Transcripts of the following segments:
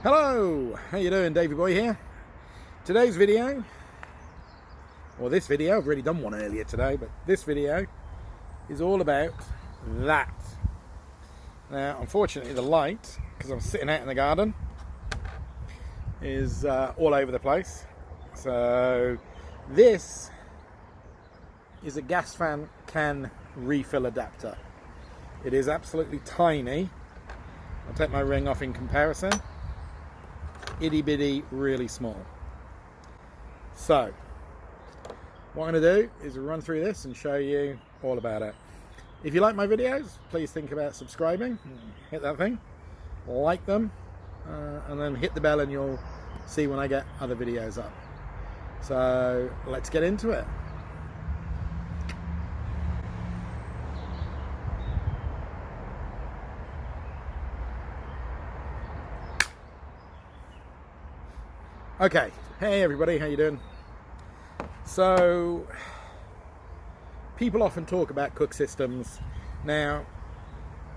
Hello, how you doing? Davey Boy here. Today's video, or this video, I've already done one earlier today, but this video is all about that. Now, unfortunately, the light, because I'm sitting out in the garden, is all over the place. So, this is a gas fan can refill adapter. It is absolutely tiny. I'll take my ring off in comparison. Itty bitty, really small. So, what I'm going to do is run through this and show you all about it. If you like my videos, please think about subscribing. Hit that thing, like them, and then hit the bell and you'll see when I get other videos up. So, let's get into it. Okay, hey everybody, how you doing? So, people often talk about cook systems. Now,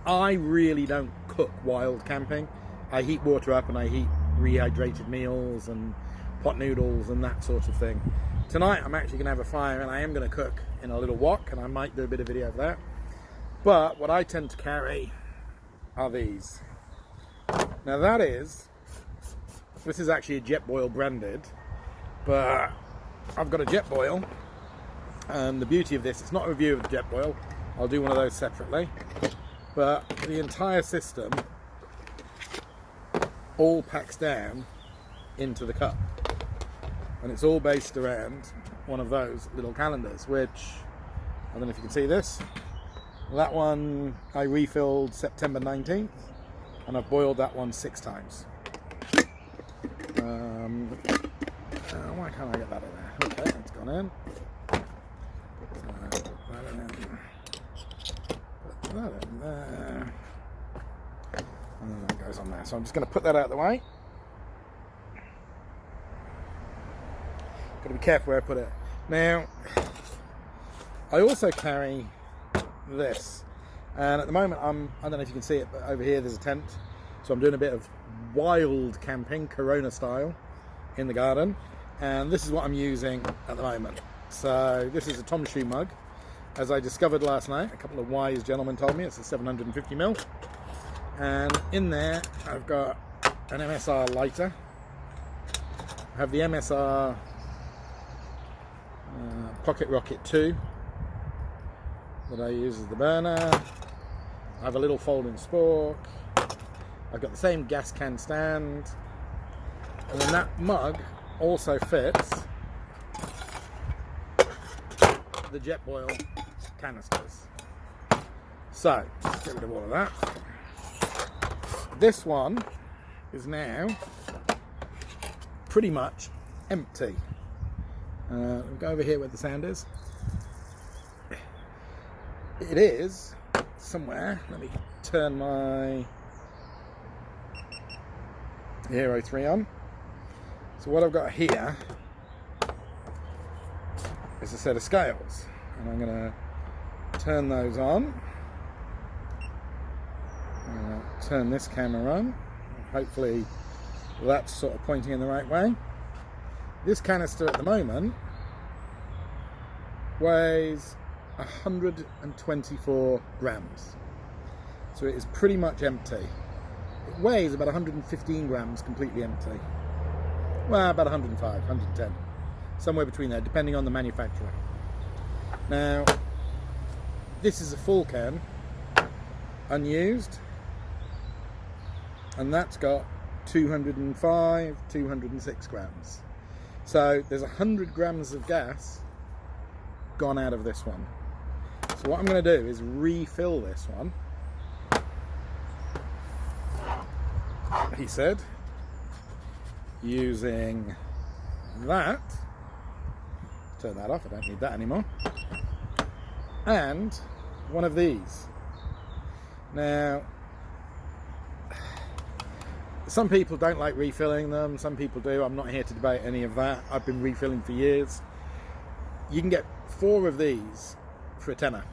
I really don't cook wild camping. I heat water up and I heat rehydrated meals and pot noodles and that sort of thing. Tonight I'm actually going to have a fire and I am going to cook in a little wok, and I might do a bit of video of that. But what I tend to carry are these. Now this is actually a Jetboil branded, but I've got a Jetboil, and the beauty of this, it's not a review of the Jetboil, I'll do one of those separately, but the entire system all packs down into the cup, and it's all based around one of those little calendars, which, I don't know if you can see this, that one I refilled September 19th, and I've boiled that one 6 times. Why can't I get that in there? Okay, that's gone in. Put that in there. And that goes on there. So I'm just going to put that out of the way. Got to be careful where I put it. Now, I also carry this. And at the moment, I don't know if you can see it, but over here there's a tent. So I'm doing a bit of wild camping, Corona style, in the garden. And this is what I'm using at the moment. So this is a Tom Shoe mug. As I discovered last night, a couple of wise gentlemen told me it's a 750ml. And in there I've got an MSR lighter. I have the MSR Pocket Rocket 2 that I use as the burner. I have a little folding spork. I've got the same gas can stand, and then that mug also fits the Jetboil canisters. So, get rid of all of that. This one is now pretty much empty. We'll go over here where the sand is. It is somewhere. Let me turn my Hero 3 on. So what I've got here is a set of scales, and I'm going to turn those on. I'm going to turn this camera on. Hopefully that's sort of pointing in the right way. This canister at the moment weighs 124 grams, so it is pretty much empty. It weighs about 115 grams completely empty. Well, about 105, 110. Somewhere between there, depending on the manufacturer. Now, this is a full can, unused, and that's got 205, 206 grams. So there's 100 grams of gas gone out of this one. So what I'm going to do is refill this one. He said, using that. Turn that off, I don't need that anymore. And one of these. Now, some people don't like refilling them, some people do. I'm not here to debate any of that. I've been refilling for years. You can get 4 of these for a tenner.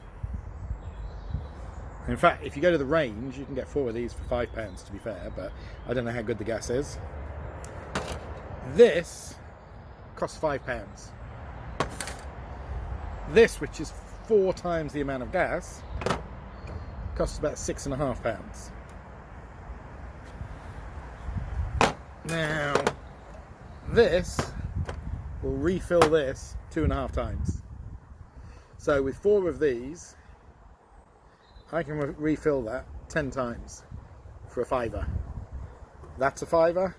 In fact, if you go to the range, you can get 4 of these for £5, to be fair, but I don't know how good the gas is. This costs £5. This, which is 4 times the amount of gas, costs about £6.50. Now, this will refill this 2.5 times. So with 4 of these, I can refill that 10 times for a £5. That's a £5,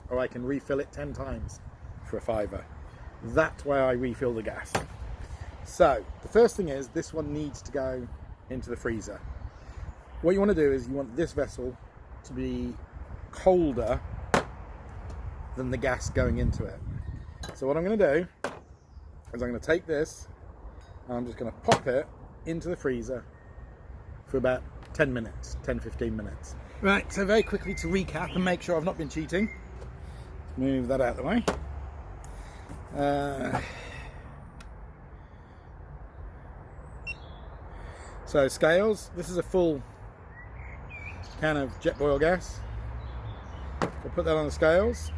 or I can refill it 10 times for a £5. That's why I refill the gas. So the first thing is, this one needs to go into the freezer. What you want to do is you want this vessel to be colder than the gas going into it. So what I'm going to do is I'm going to take this and I'm just going to pop it into the freezer for about 10 minutes, 10-15 minutes. Right, so very quickly to recap and make sure I've not been cheating. Move that out of the way. So scales, this is a full can of Jetboil gas. We'll put that on the scales.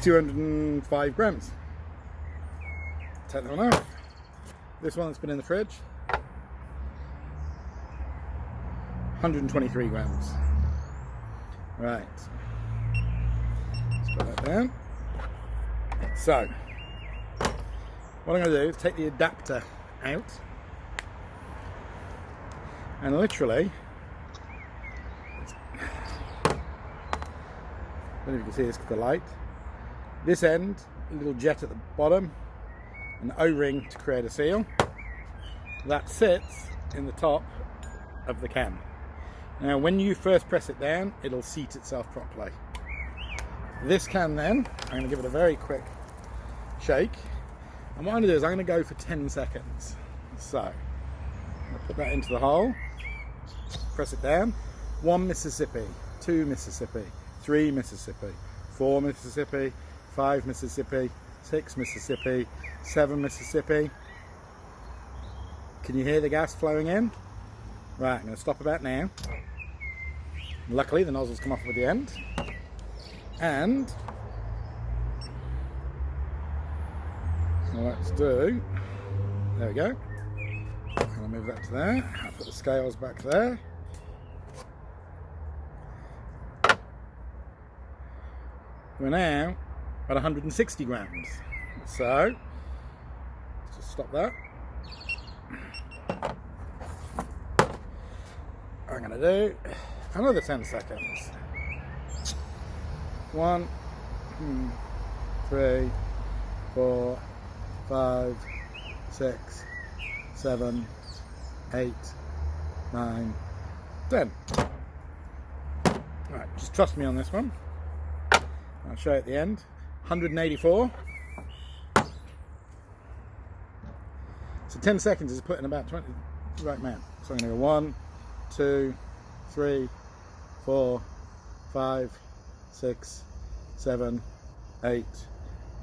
205 grams. Take that one off. This one that's been in the fridge, 123 grams. Right, let's put that down. So, what I'm going to do is take the adapter out and literally, I don't know if you can see this with the light, this end, a little jet at the bottom, an O-ring to create a seal. That sits in the top of the can. Now when you first press it down, it'll seat itself properly. This can then, I'm going to give it a very quick shake, and what I'm going to do is I'm going to go for 10 seconds. So, I'm going to put that into the hole, press it down, 1 Mississippi, 2 Mississippi, 3 Mississippi, 4 Mississippi, 5 Mississippi, 6 Mississippi, 7 Mississippi. Can you hear the gas flowing in? Right, I'm going to stop about now. Luckily the nozzles come off with the end. And let's do, there we go. I'll move that to there. I'll put the scales back there. We're now at 160 grams. So, let's just stop that. I'm going to do another 10 seconds. 1, 2, 3, 4, 5, 6, 7, 8, 9, 10. Right, just trust me on this one. I'll show you at the end. 184. So 10 seconds is putting about 20. Right, man. So I'm going to go 1, 2, 3, 4, 5, 6, 7, 8,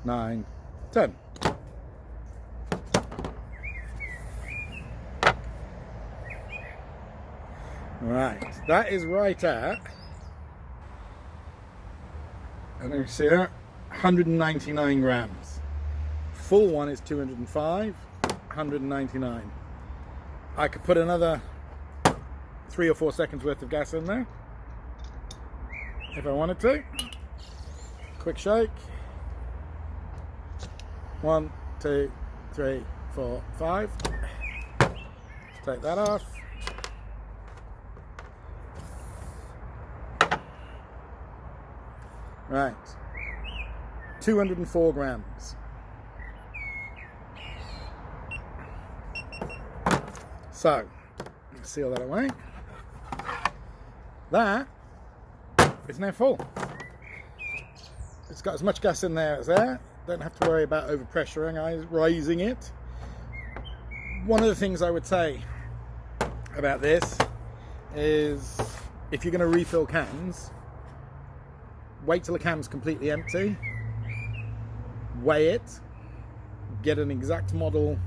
9, 10. Right, that is right at, and you see that, 199 grams. Full one is 205, 199. I could put another 3 or 4 seconds worth of gas in there if I wanted to. Quick shake. 1, 2, 3, 4, 5. Take that off. Right, 204 grams. So, seal that away. That is now full. It's got as much gas in there as there. Don't have to worry about overpressurizing it. One of the things I would say about this is if you're going to refill cans, wait till the can's completely empty, weigh it, get an exact model,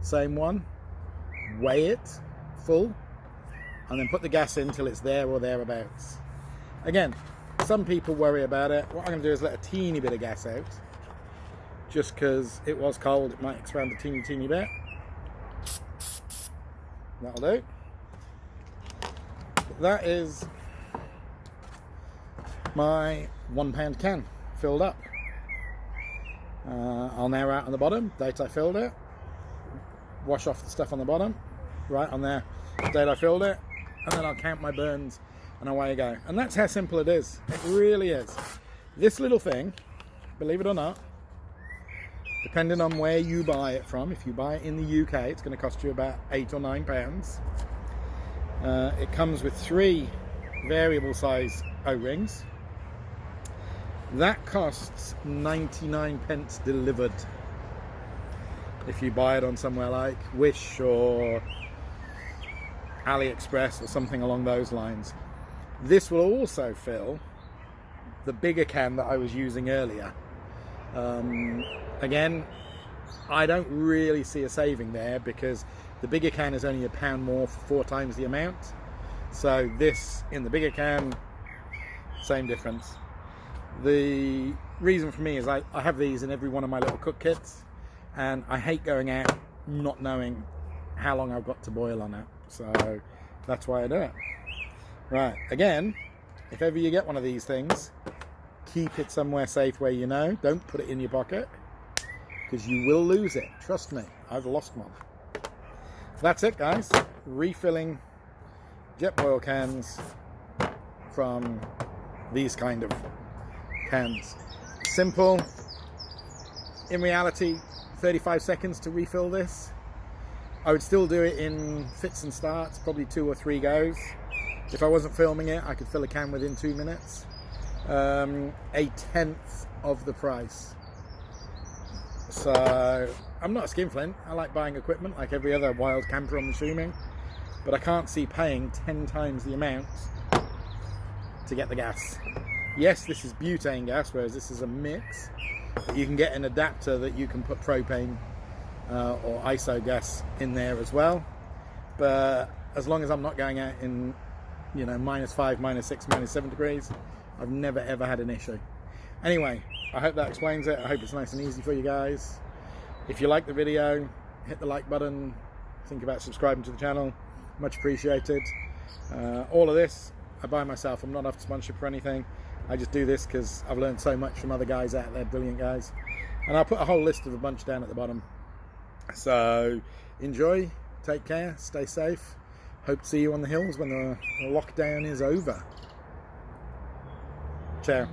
same one, weigh it full, and then put the gas in till it's there or thereabouts. Again, some people worry about it. What I'm going to do is let a teeny bit of gas out, just because it was cold, it might expand a teeny bit. That'll do. That is my £1 can filled up. I'll now write on the bottom date I filled it, wash off the stuff on the bottom, right on there date I filled it, and then I'll count my burns and away I go. And that's how simple it is. It really is. This little thing, believe it or not, depending on where you buy it from, if you buy it in the UK, it's going to cost you about £8 or £9. It comes with 3 variable size O-rings. That costs 99p delivered. If you buy it on somewhere like Wish or AliExpress or something along those lines. This will also fill the bigger can that I was using earlier. Again, I don't really see a saving there because the bigger can is only £1 more for 4 times the amount. So this in the bigger can, same difference. The reason for me is I have these in every one of my little cook kits, and I hate going out not knowing how long I've got to boil on it. So that's why I do it. Right, again, if ever you get one of these things, keep it somewhere safe where you know. Don't put it in your pocket, because you will lose it. Trust me, I've lost one. That's it, guys. Refilling Jetboil cans from these kind of cans. Simple. In reality, 35 seconds to refill this. I would still do it in fits and starts, probably 2 or 3 goes. If I wasn't filming it, I could fill a can within 2 minutes. A tenth of the price. So I'm not a skinflint. I like buying equipment like every other wild camper, I'm assuming, but I can't see paying 10 times the amount to get the gas. Yes, this is butane gas, whereas this is a mix. You can get an adapter that you can put propane or iso gas in there as well, but as long as I'm not going out in, you know, -5, -6, -7 degrees, I've never ever had an issue. Anyway, I hope that explains it. I hope it's nice and easy for you guys. If you like the video, hit the like button. Think about subscribing to the channel. Much appreciated. All of this I buy myself. I'm not after sponsorship or anything. I just do this because I've learned so much from other guys out there, brilliant guys. And I'll put a whole list of a bunch down at the bottom. So enjoy, take care, stay safe. Hope to see you on the hills when the lockdown is over. Ciao.